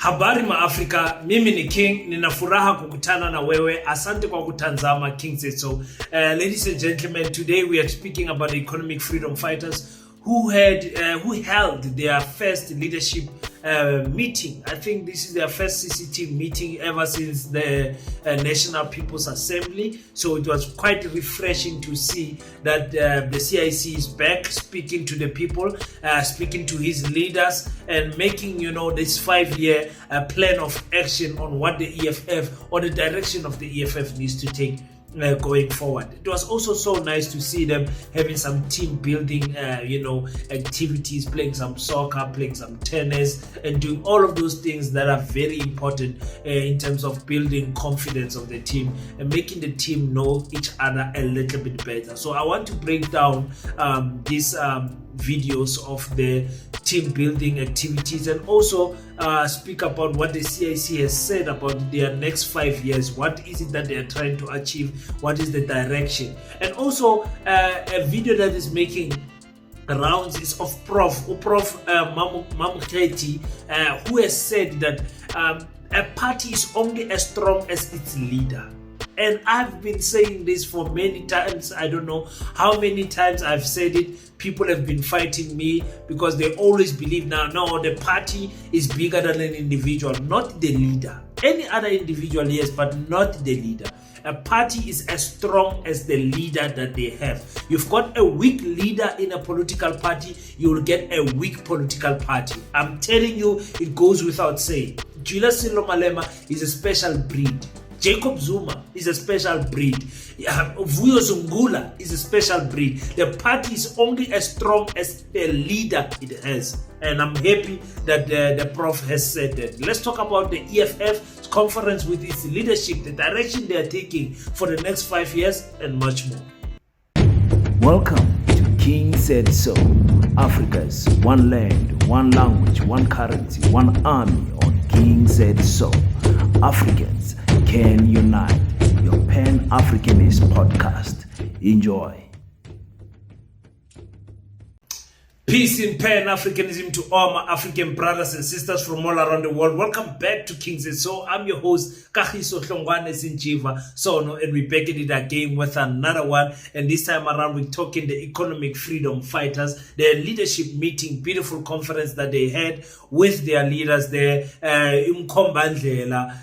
Habari ma Africa, mimi ni King, ninafuraha kukutana na wewe. Asante kwa kutanzama King said so. Ladies and gentlemen, today we are speaking about the economic freedom fighters who held their first leadership meeting. I think this is their first CCT meeting ever since the National People's Assembly. So it was quite refreshing to see that the CIC is back, speaking to the people, speaking to his leaders, and making, this 5-year plan of action on what the EFF or the direction of the EFF needs to take going forward. It was also so nice to see them having some team building activities, playing some soccer, playing some tennis, and doing all of those things that are very important in terms of building confidence of the team and making the team know each other a little bit better. So I want to break down these videos of the team building activities and also speak about what the CIC has said about their next 5 years. What is it that they are trying to achieve? What is the direction? And also a video that is making rounds is of Prof Mamuketi, who has said that a party is only as strong as its leader. And I've been saying this for many times. I don't know how many times I've said it. People have been fighting me because they always believe no, the party is bigger than an individual, not the leader. Any other individual, yes, but not the leader. A party is as strong as the leader that they have. You've got a weak leader in a political party, you'll get a weak political party. I'm telling you, it goes without saying. Julius Malema is a special breed. Jacob Zuma is a special breed. Vuyo Zungula is a special breed. The party is only as strong as the leader it has. And I'm happy that the Prof has said that. Let's talk about the EFF conference with its leadership, the direction they are taking for the next 5 years, and much more. Welcome to King Said So, Africa's one land, one language, one currency, one army on King Said So. Africans can unite. Your Pan-Africanist podcast. Enjoy. Peace in Pan-Africanism to all my African brothers and sisters from all around the world. Welcome back to Kings and So. I'm your host, Kagiso Hlongwane Sinjiva Sono, and we're back at it again with another one. And this time around, we're talking the economic freedom fighters, their leadership meeting, beautiful conference that they had with their leaders there, Umkombandlela,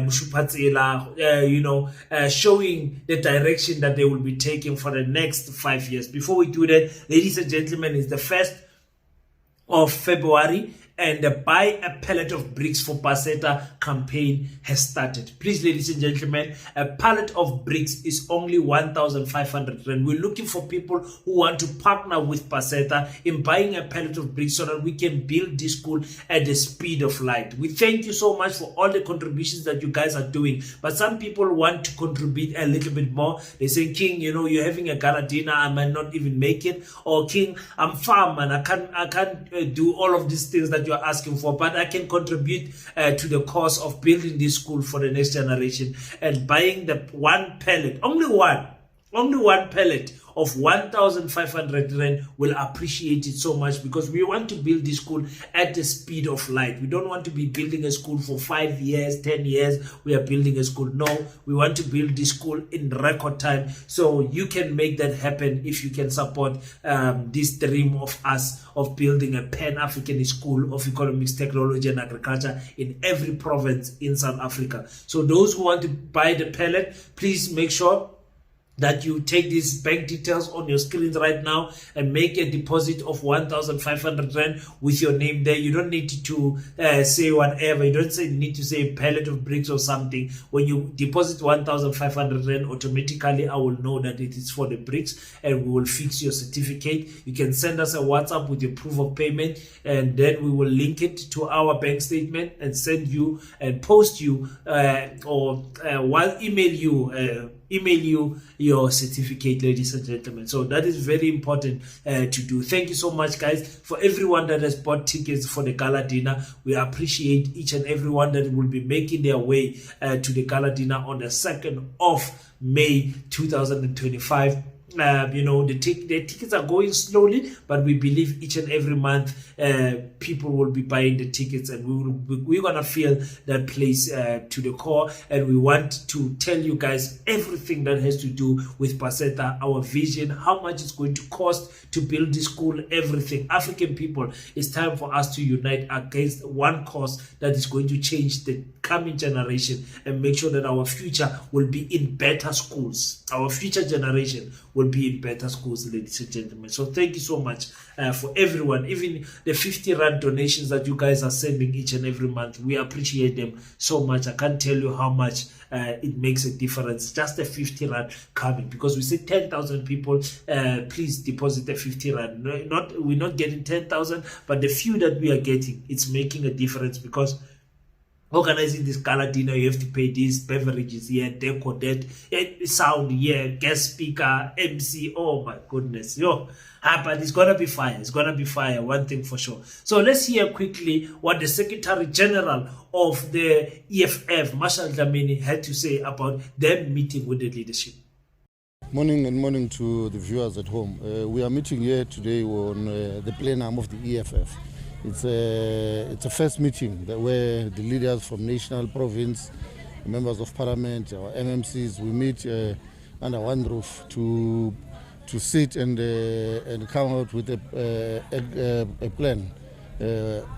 Mushupatsela, showing the direction that they will be taking for the next 5 years. Before we do that, ladies and gentlemen, it's the 1st of February, and the Buy a Pallet of Bricks for PASETA campaign has started. Please, ladies and gentlemen, a pallet of bricks is only 1,500 rand. We're looking for people who want to partner with PASETA in buying a pallet of bricks so that we can build this school at the speed of light. We thank you so much for all the contributions that you guys are doing. But some people want to contribute a little bit more. They say, King, you're having a gala dinner, I might not even make it. Or King, I'm far, man, I can't do all of these things that you're asking for, but I can contribute to the cause of building this school for the next generation and buying the one pallet, only one pallet of 1,500 rand will appreciate it so much, because we want to build this school at the speed of light. We don't want to be building a school for 5 years, 10 years. We are building a school. No, we want to build this school in record time. So you can make that happen if you can support this dream of us of building a Pan-African school of economics, technology, and agriculture in every province in South Africa. So those who want to buy the pallet, please make sure that you take these bank details on your screens right now and make a deposit of 1,500 rand with your name there. You don't need to say whatever. You don't need to say pallet of bricks or something. When you deposit 1,500 rand, automatically I will know that it is for the bricks, and we will fix your certificate. You can send us a WhatsApp with your proof of payment, and then we will link it to our bank statement and send you and post you email you your certificate, ladies and gentlemen. So that is very important to do. Thank you so much, guys, for everyone that has bought tickets for the gala dinner. We appreciate each and everyone that will be making their way to the gala dinner on the 2nd of May 2025. the tickets are going slowly, but we believe each and every month people will be buying the tickets, and we're gonna feel that place to the core. And we want to tell you guys everything that has to do with PASETA, our vision, how much it's going to cost to build this school, everything. African people, it's time for us to unite against one cause that is going to change the coming generation and make sure that our future will be in better schools. Our future generation will be in better schools, ladies and gentlemen. So thank you so much for everyone, even the 50 rand donations that you guys are sending each and every month. We appreciate them so much. I can't tell you how much it makes a difference. Just a 50 rand coming, because we say 10,000 people, please deposit a 50 rand. We're not getting 10,000, but the few that we are getting, it's making a difference, because organizing this gala dinner, you have to pay these beverages here, decor, that, sound here, guest speaker, MC. Oh my goodness, but it's gonna be fire. It's gonna be fire, one thing for sure. So let's hear quickly what the Secretary General of the EFF, Marshall Dlamini, had to say about their meeting with the leadership. Morning to the viewers at home. We are meeting here today on the plenum of the EFF. It's a first meeting where the leaders from national, province, members of parliament, our MMCs, we meet under one roof to sit and come out with a plan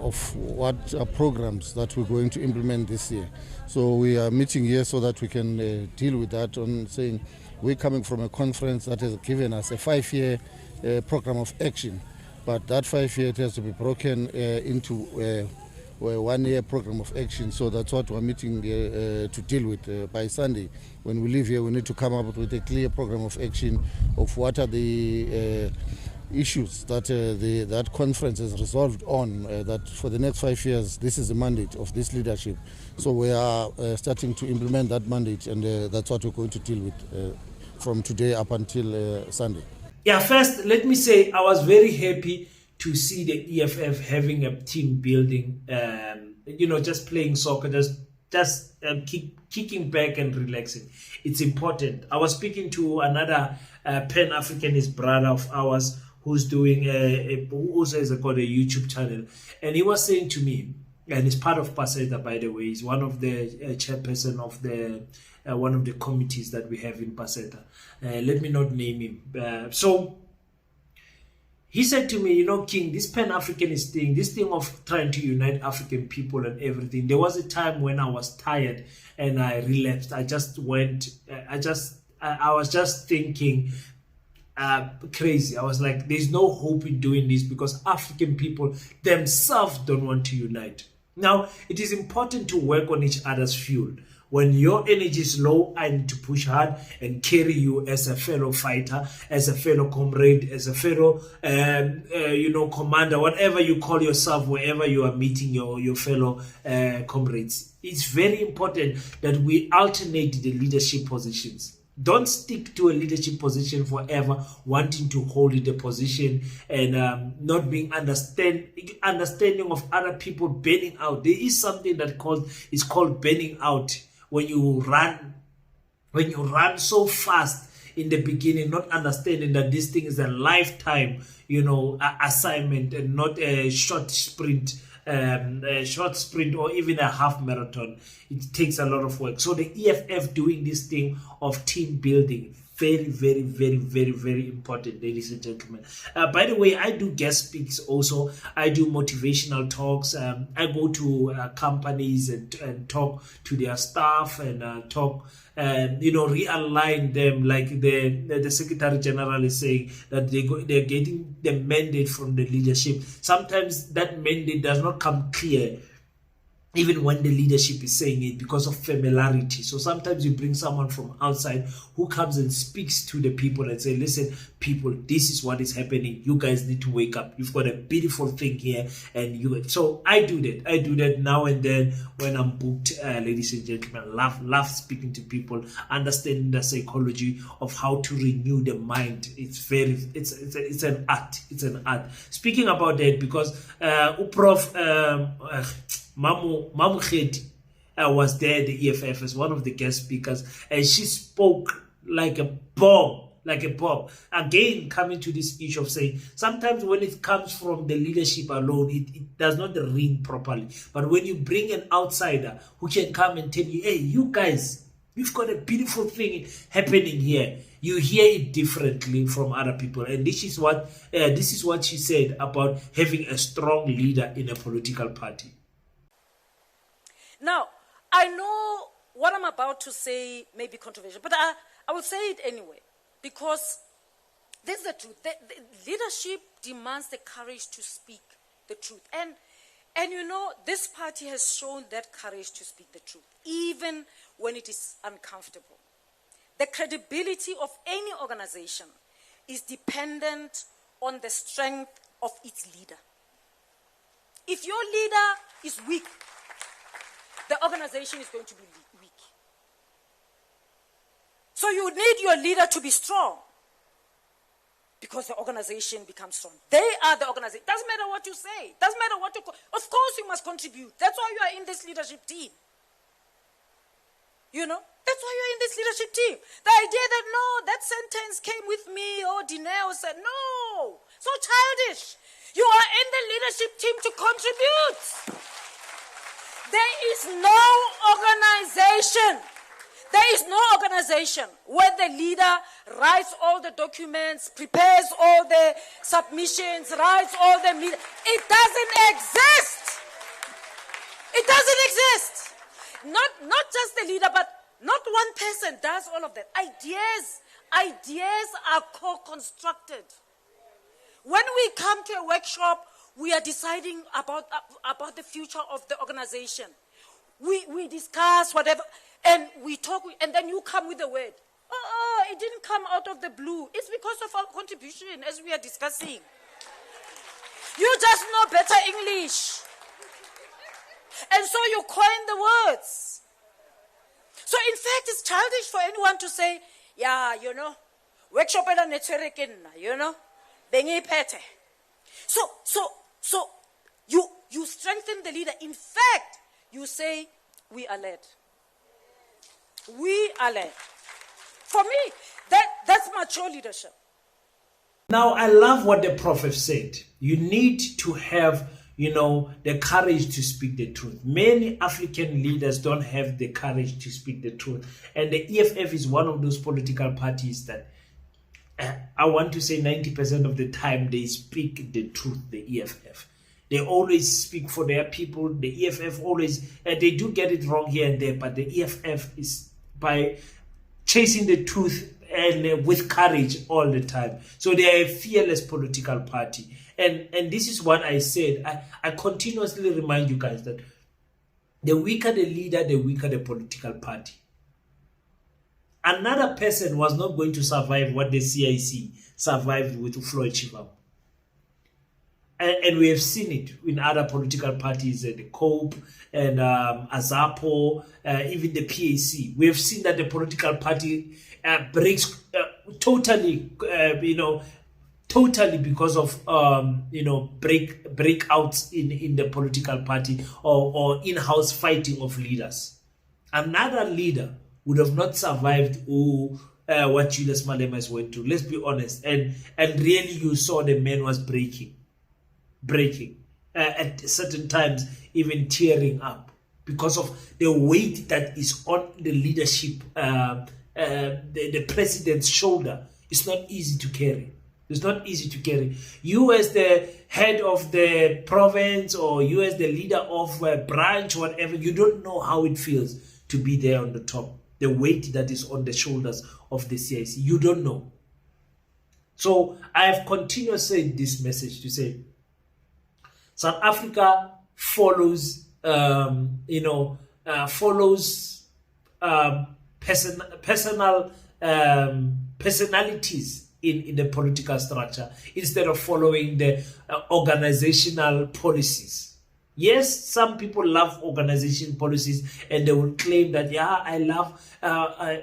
of what are programs that we're going to implement this year. So we are meeting here so that we can deal with that, on saying we're coming from a conference that has given us a 5-year program of action. But that 5-year has to be broken into a 1-year program of action. So that's what we're meeting to deal with by Sunday. When we leave here, we need to come up with a clear program of action of what are the issues that that conference has resolved on, that for the next 5 years, this is the mandate of this leadership. So we are starting to implement that mandate, and that's what we're going to deal with from today up until Sunday. Yeah, first, let me say I was very happy to see the EFF having a team building, just playing soccer, just kicking back and relaxing. It's important. I was speaking to another Pan-Africanist brother of ours who's doing who also has got a YouTube channel, and he was saying to me, and he's part of PASETA, by the way. He's one of the chairperson of the one of the committees that we have in PASETA. Let me not name him. So he said to me, King, this Pan-Africanist thing, this thing of trying to unite African people and everything, there was a time when I was tired and I relapsed. I was just thinking crazy. I was like, there's no hope in doing this because African people themselves don't want to unite. Now, it is important to work on each other's fuel. When your energy is low, I need to push hard and carry you as a fellow fighter, as a fellow comrade, as a fellow, commander, whatever you call yourself, wherever you are meeting your fellow comrades. It's very important that we alternate the leadership positions. Don't stick to a leadership position forever, wanting to hold the position and not being understanding of other people burning out. There is something that is called burning out. When you run so fast in the beginning, not understanding that this thing is a lifetime, assignment and not a short sprint or even a half marathon. It takes a lot of work. So the EFF doing this thing of team building, very, very, very, very, very important, ladies and gentlemen. By the way, I do guest speaks also. I do motivational talks. I go to companies and talk to their staff and realign them, like the Secretary General is saying that they're getting the mandate from the leadership. Sometimes that mandate does not come clear, even when the leadership is saying it, because of familiarity. So sometimes you bring someone from outside who comes and speaks to the people and say, listen, people, this is what is happening. You guys need to wake up. You've got a beautiful thing here. So I do that. I do that now and then when I'm booked, ladies and gentlemen. Love speaking to people, understanding the psychology of how to renew the mind. It's an art. It's an art. Speaking about that, because Prof, Mamu Khedi was there, the EFF, as one of the guest speakers, and she spoke like a bomb. like a pop. Again, coming to this issue of saying, sometimes when it comes from the leadership alone, it does not ring properly. But when you bring an outsider who can come and tell you, hey, you guys, we've got a beautiful thing happening here, you hear it differently from other people. And this is what she said about having a strong leader in a political party. Now, I know what I'm about to say may be controversial, but I will say it anyway, because this is the truth. The leadership demands the courage to speak the truth. And you know, this party has shown that courage to speak the truth, even when it is uncomfortable. The credibility of any organization is dependent on the strength of its leader. If your leader is weak, the organization is going to be weak. So you need your leader to be strong, because the organization becomes strong. They are the organization. Doesn't matter what you say. Doesn't matter what you... Of course you must contribute. That's why you are in this leadership team. You know? That's why you're in this leadership team. The idea that, no, that sentence came with me, or Dineo said, no. So childish. You are in the leadership team to contribute. There is no organization. There is no organization where the leader writes all the documents, prepares all the submissions, writes all the... It doesn't exist. It doesn't exist. Not just the leader, but not one person does all of that. Ideas are co-constructed. When we come to a workshop, we are deciding about the future of the organization. We discuss whatever, and we talk, and then you come with the word. Oh, it didn't come out of the blue. It's because of our contribution, as we are discussing. You just know better English. And so you coin the words. So in fact, it's childish for anyone to say, yeah, you know, workshop at a you know, So you strengthen the leader. In fact, you say, we are led. We are led. For me, that's mature leadership. Now, I love what the Prof said. You need to have, the courage to speak the truth. Many African leaders don't have the courage to speak the truth. And the EFF is one of those political parties that I want to say 90% of the time they speak the truth, the EFF. They always speak for their people. The EFF always, they do get it wrong here and there, but the EFF is by chasing the truth and with courage all the time. So they are a fearless political party. And this is what I said. I continuously remind you guys that the weaker the leader, the weaker the political party. Another person was not going to survive what the CIC survived with Floyd Chivam. And we have seen it in other political parties, the COPE and AZAPO, even the PAC. We have seen that the political party breaks totally, totally because of, breakouts in the political party or in-house fighting of leaders. Another leader would have not survived what Julius Malema went through. Let's be honest. And really you saw the man was breaking. At certain times, even tearing up because of the weight that is on the leadership, the president's shoulder. It's not easy to carry. It's not easy to carry. You as the head of the province or you as the leader of a branch, whatever, you don't know how it feels to be there on the top. The weight that is on the shoulders of the CIC. You don't know. So I have continuously said this message to say, South Africa follows, personalities in the political structure instead of following the organizational policies. Yes, some people love organization policies and they will claim that, I love,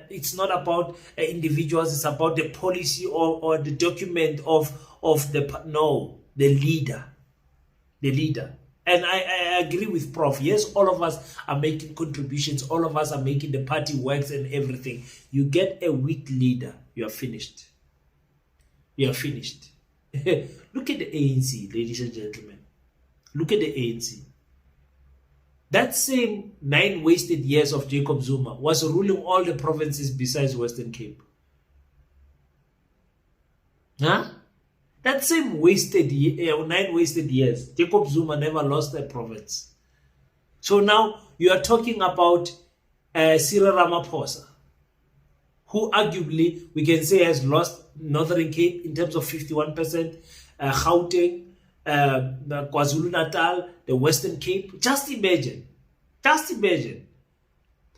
it's not about individuals, it's about the policy or the document of the leader. The leader. And I agree with Prof. Yes, all of us are making contributions. All of us are making the party works and everything. You get a weak leader, you are finished. you are finished. Look at the ANC, ladies and gentlemen. Look at the ANC. That same 9 wasted years of Jacob Zuma was ruling all the provinces besides Western Cape. Huh? That same 9 wasted years, Jacob Zuma never lost a province. So now you are talking about Cyril Ramaphosa, who arguably we can say has lost Northern Cape in terms of 51%, Gauteng, KwaZulu-Natal, the Western Cape. Just imagine.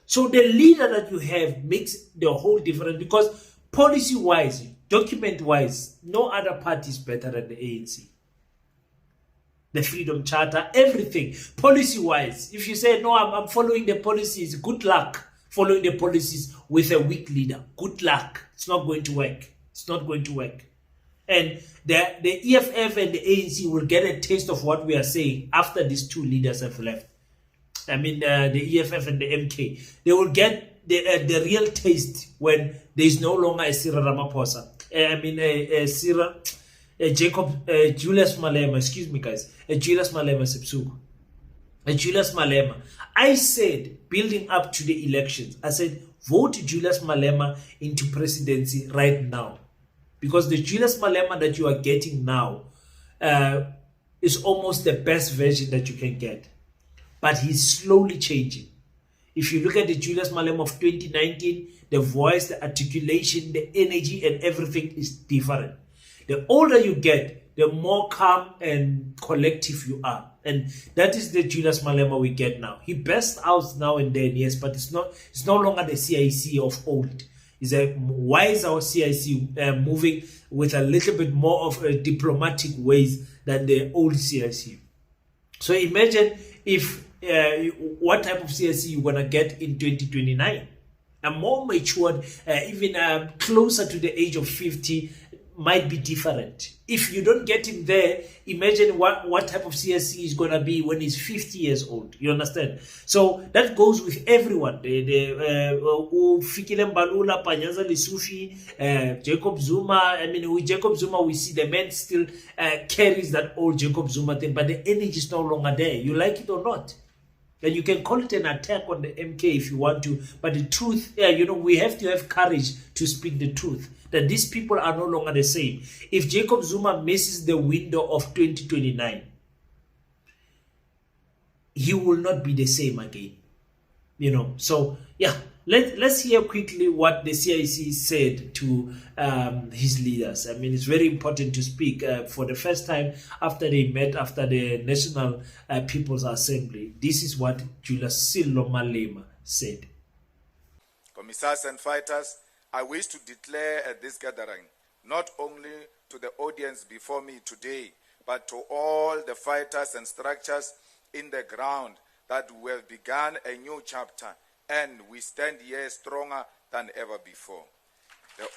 So the leader that you have makes the whole difference, because policy-wise, document-wise, no other party is better than the ANC. The Freedom Charter, everything, policy-wise. If you say, no, I'm following the policies, good luck following the policies with a weak leader. Good luck. It's not going to work. And the EFF and the ANC will get a taste of what we are saying after these two leaders have left. I mean, the EFF and the MK. They will get the real taste when there is no longer a Cyril Ramaphosa. Julius Malema, excuse me guys, Julius Malema Sepsuku. Julius Malema. I said, building up to the elections, I said, vote Julius Malema into presidency right now. Because the Julius Malema that you are getting now is almost the best version that you can get. But he's slowly changing. If you look at the Julius Malema of 2019, the voice, the articulation, the energy and everything is different. The older you get, the more calm and collective you are. And that is the Julius Malema we get now. He bursts out now and then, yes, but it's no longer the CIC of old. It's a wiser CIC moving with a little bit more of a diplomatic ways than the old CIC. So imagine if what type of CIC you're going to get in 2029. A more matured, even closer to the age of 50, might be different. If you don't get him there, imagine what type of CSC is going to be when he's 50 years old. You understand? So that goes with everyone. Fikile Mbalula, Panyaza Lisufi, Jacob Zuma. I mean, with Jacob Zuma, we see the man still carries that old Jacob Zuma thing, but the energy is no longer there. You like it or not? And you can call it an attack on the MK if you want to, but the truth, we have to have courage to speak the truth, that these people are no longer the same. If Jacob Zuma misses the window of 2029, he will not be the same again. So yeah, let's hear quickly what the CIC said to his leaders. I mean, it's very important to speak for the first time after they met after the National People's Assembly. This is what Julius Malema said. Commissars and fighters, I wish to declare at this gathering, not only to the audience before me today, but to all the fighters and structures in the ground, that we have begun a new chapter and we stand here stronger than ever before. The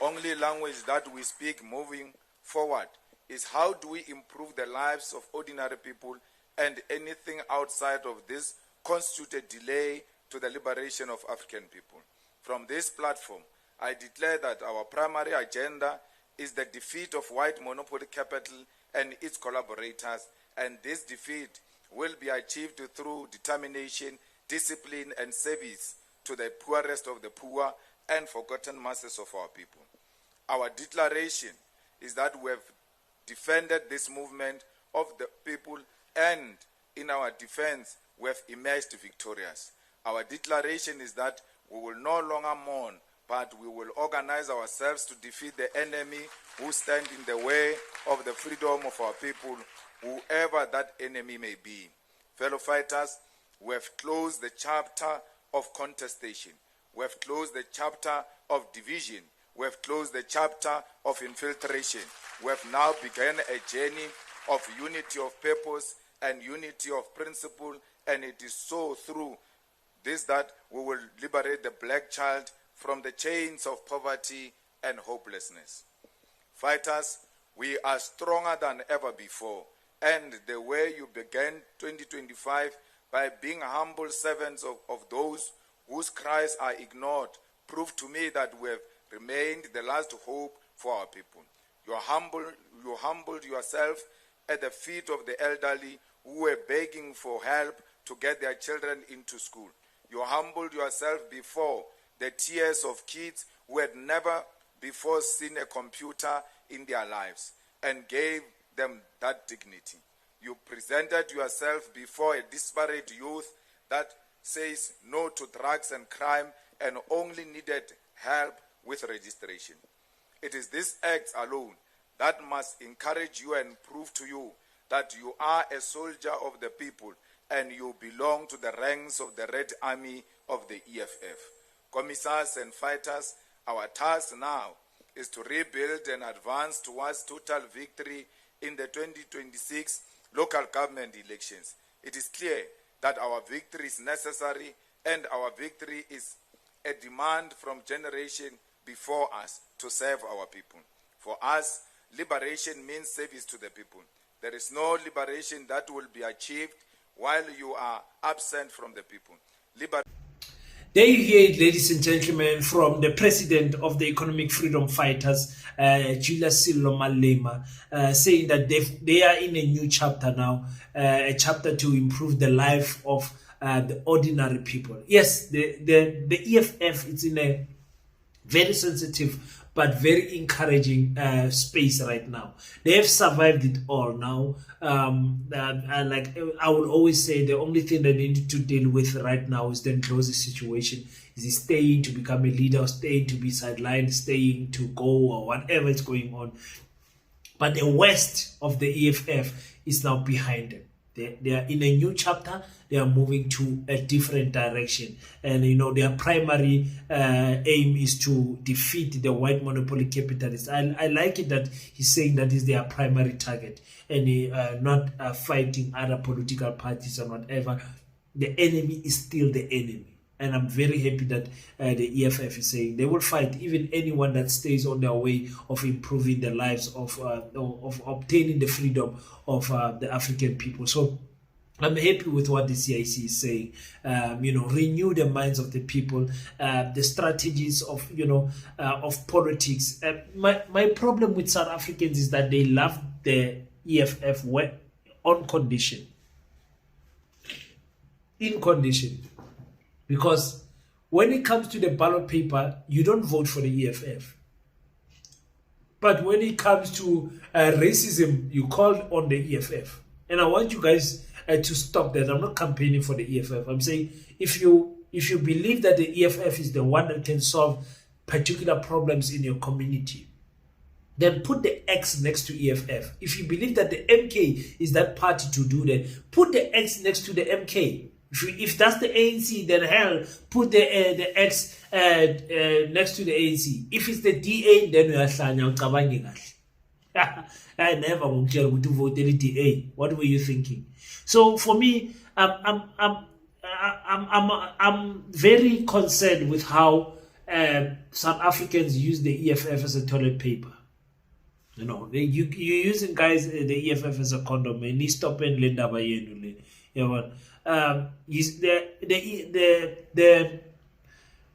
only language that we speak moving forward is how do we improve the lives of ordinary people, and anything outside of this constitute a delay to the liberation of African people. From this platform, I declare that our primary agenda is the defeat of white monopoly capital and its collaborators, and this defeat will be achieved through determination, discipline, and service to the poorest of the poor and forgotten masses of our people. Our declaration is that we have defended this movement of the people, and in our defense, we have emerged victorious. Our declaration is that we will no longer mourn, but we will organize ourselves to defeat the enemy who stand in the way of the freedom of our people, whoever that enemy may be. Fellow fighters, we have closed the chapter of contestation. We have closed the chapter of division. We have closed the chapter of infiltration. We have now begun a journey of unity of purpose and unity of principle, and it is so through this that we will liberate the black child from the chains of poverty and hopelessness. Fighters, we are stronger than ever before, and the way you began 2025 by being humble servants of those whose cries are ignored proved to me that we have remained the last hope for our people. You humbled yourself at the feet of the elderly who were begging for help to get their children into school. You humbled yourself before the tears of kids who had never before seen a computer in their lives and gave them that dignity. You presented yourself before a disparate youth that says no to drugs and crime and only needed help with registration. It is this act alone that must encourage you and prove to you that you are a soldier of the people and you belong to the ranks of the Red Army of the EFF. Commissars and fighters, our task now is to rebuild and advance towards total victory in the 2026 local government elections. It is clear that our victory is necessary and our victory is a demand from generation before us to serve our people. For us, liberation means service to the people. There is no liberation that will be achieved while you are absent from the people. There you hear it, ladies and gentlemen, from the president of the Economic Freedom Fighters, Julius Malema, saying that they are in a new chapter now, a chapter to improve the life of the ordinary people. Yes, the EFF is in a very sensitive but very encouraging space right now. They have survived it all now. And like I will always say, the only thing they need to deal with right now is the Ndlozi situation. Is he staying to become a leader, or staying to be sidelined, staying to go, or whatever is going on. But the West of the EFF is now behind them. They are in a new chapter. They are moving to a different direction. And, their primary aim is to defeat the white monopoly capitalists. I like it that he's saying that is their primary target and not fighting other political parties or whatever. The enemy is still the enemy. And I'm very happy that the EFF is saying they will fight even anyone that stays on their way of improving the lives of obtaining the freedom of the African people. So I'm happy with what the CIC is saying. Renew the minds of the people, the strategies of of politics. My problem with South Africans is that they love the EFF on condition. In condition. Because when it comes to the ballot paper, you don't vote for the EFF. But when it comes to racism, you call on the EFF. And I want you guys to stop that. I'm not campaigning for the EFF. I'm saying if you believe that the EFF is the one that can solve particular problems in your community, then put the X next to EFF. If you believe that the MK is that party to do that, put the X next to the MK. If that's the ANC, then hell, put the X next to the ANC. If it's the DA, then we are saying, I never won't tell you to vote the DA. What were you thinking? So for me, I'm very concerned with how South Africans use the EFF as a toilet paper. You're using guys the EFF as a condom. And you stop and lend up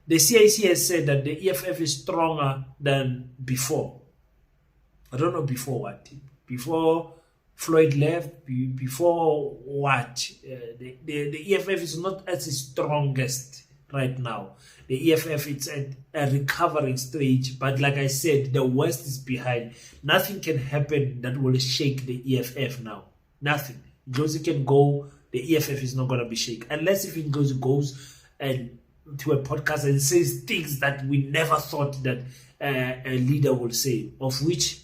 the CIC has said that the EFF is stronger than before. I don't know before what. Before Floyd left, before what? The EFF is not at its strongest right now. The EFF is at a recovering stage, but like I said, the West is behind. Nothing can happen that will shake the EFF now. Nothing. Josie can go. The EFF is not going to be shaken. Unless if it goes and to a podcast and says things that we never thought that a leader will say, of which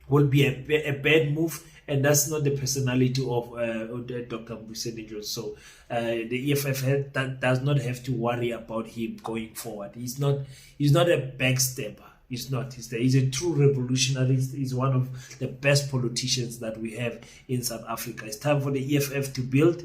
will be a bad move. And that's not the personality of Dr. Mbusenejos. So the EFF does not have to worry about him going forward. He's not a backstabber. He's not. He's a true revolutionary. He's one of the best politicians that we have in South Africa. It's time for the EFF to build,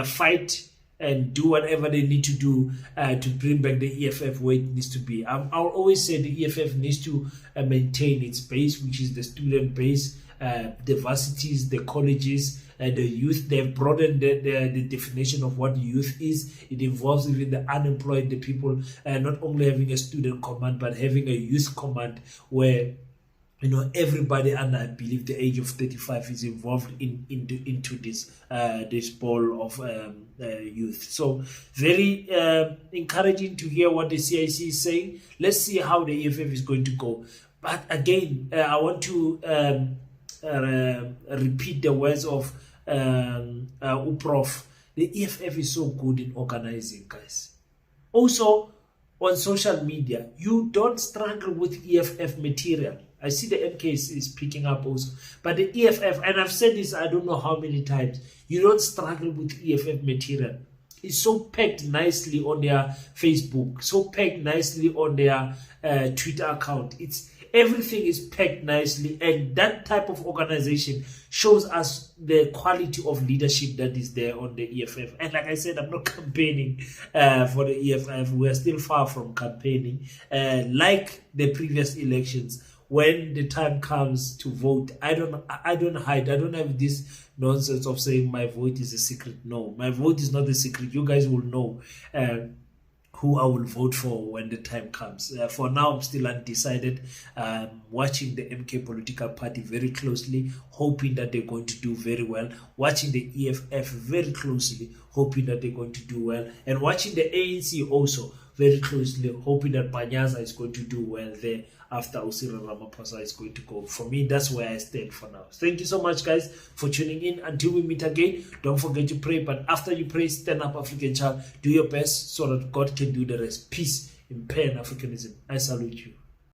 fight and do whatever they need to do to bring back the EFF where it needs to be. I'll always say the EFF needs to maintain its base, which is the student base, the varsities, the colleges, the youth. They've broadened the definition of what youth is. It involves even the unemployed, the people, not only having a student command, but having a youth command where everybody under, I believe, the age of 35 is involved into this ball of youth. So very encouraging to hear what the CIC is saying. Let's see how the EFF is going to go. But again, I want to repeat the words of Prof. The EFF is so good in organizing, guys. Also, on social media, you don't struggle with EFF material. I see the MK is picking up also. But the EFF, and I've said this I don't know how many times, you don't struggle with EFF material. It's so packed nicely on their Facebook, so packed nicely on their Twitter account. Everything is packed nicely, and that type of organization shows us the quality of leadership that is there on the EFF. And like I said, I'm not campaigning for the EFF. We are still far from campaigning. Like the previous elections, when the time comes to vote, I don't hide. I don't have this nonsense of saying my vote is a secret. No, my vote is not a secret. You guys will know who I will vote for when the time comes. For now, I'm still undecided. Watching the MK political party very closely, hoping that they're going to do very well. Watching the EFF very closely, hoping that they're going to do well. And watching the ANC also very closely, hoping that Panyaza is going to do well there after Cyril Ramaphosa is going to go. For me, that's where I stand for now. Thank you so much, guys, for tuning in. Until we meet again, don't forget to pray. But after you pray, stand up, African child. Do your best so that God can do the rest. Peace in Pan-Africanism. I salute you.